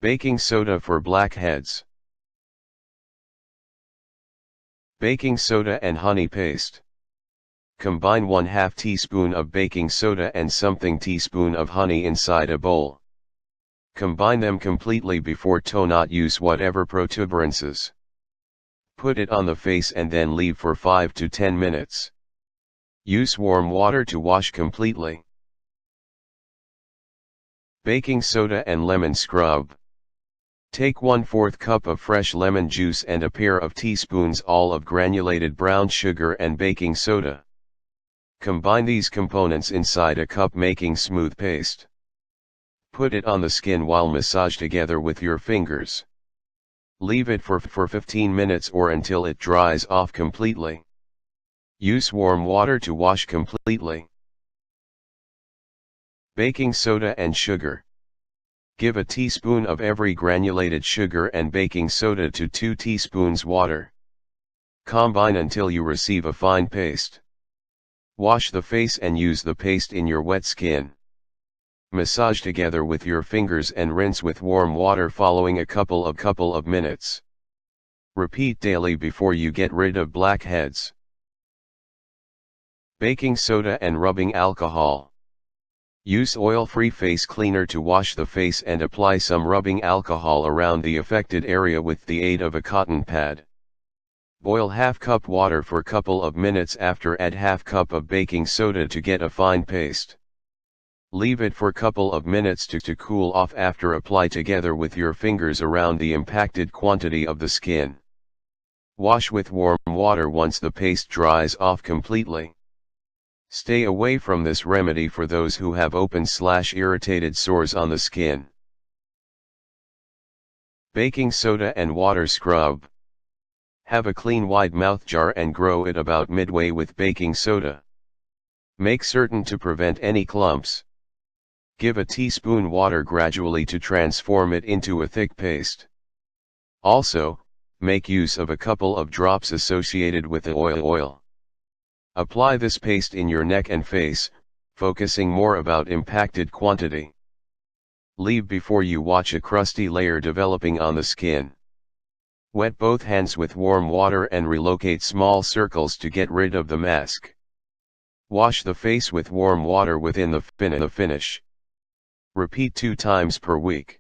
Baking soda for blackheads. Baking soda and honey paste. Combine 1/2 teaspoon of baking soda and something teaspoon of honey inside a bowl. Combine them completely before tonot. Use whatever protuberances. Put it on the face and then leave for 5 to 10 minutes. Use warm water to wash completely. Baking soda and lemon scrub. Take 1/4 cup of fresh lemon juice and a pair of teaspoons all of granulated brown sugar and baking soda. Combine these components inside a cup, making smooth paste. Put it on the skin while massage together with your fingers. Leave it for 15 minutes or until it dries off completely. Use warm water to wash completely. Baking soda and sugar. Give a teaspoon of every granulated sugar and baking soda to 2 teaspoons water. Combine until you receive a fine paste. Wash the face and use the paste in your wet skin. Massage together with your fingers and rinse with warm water following a couple of minutes. Repeat daily before you get rid of blackheads. Baking soda and rubbing alcohol. Use oil-free face cleaner to wash the face and apply some rubbing alcohol around the affected area with the aid of a cotton pad. Boil 1/2 cup water for couple of minutes. After, add 1/2 cup of baking soda to get a fine paste. Leave it for couple of minutes to cool off. After, apply together with your fingers around the impacted quantity of the skin. Wash with warm water once the paste dries off completely. Stay away from this remedy for those who have open/irritated sores on the skin. Baking soda and water scrub. Have a clean wide mouth jar and grow it about midway with baking soda. Make certain to prevent any clumps. Give a teaspoon water gradually to transform it into a thick paste. Also, make use of a couple of drops associated with the oil. Apply this paste in your neck and face, focusing more about impacted quantity. Leave before you watch a crusty layer developing on the skin. Wet both hands with warm water and relocate small circles to get rid of the mask. Wash the face with warm water within the finish. Repeat 2 times per week.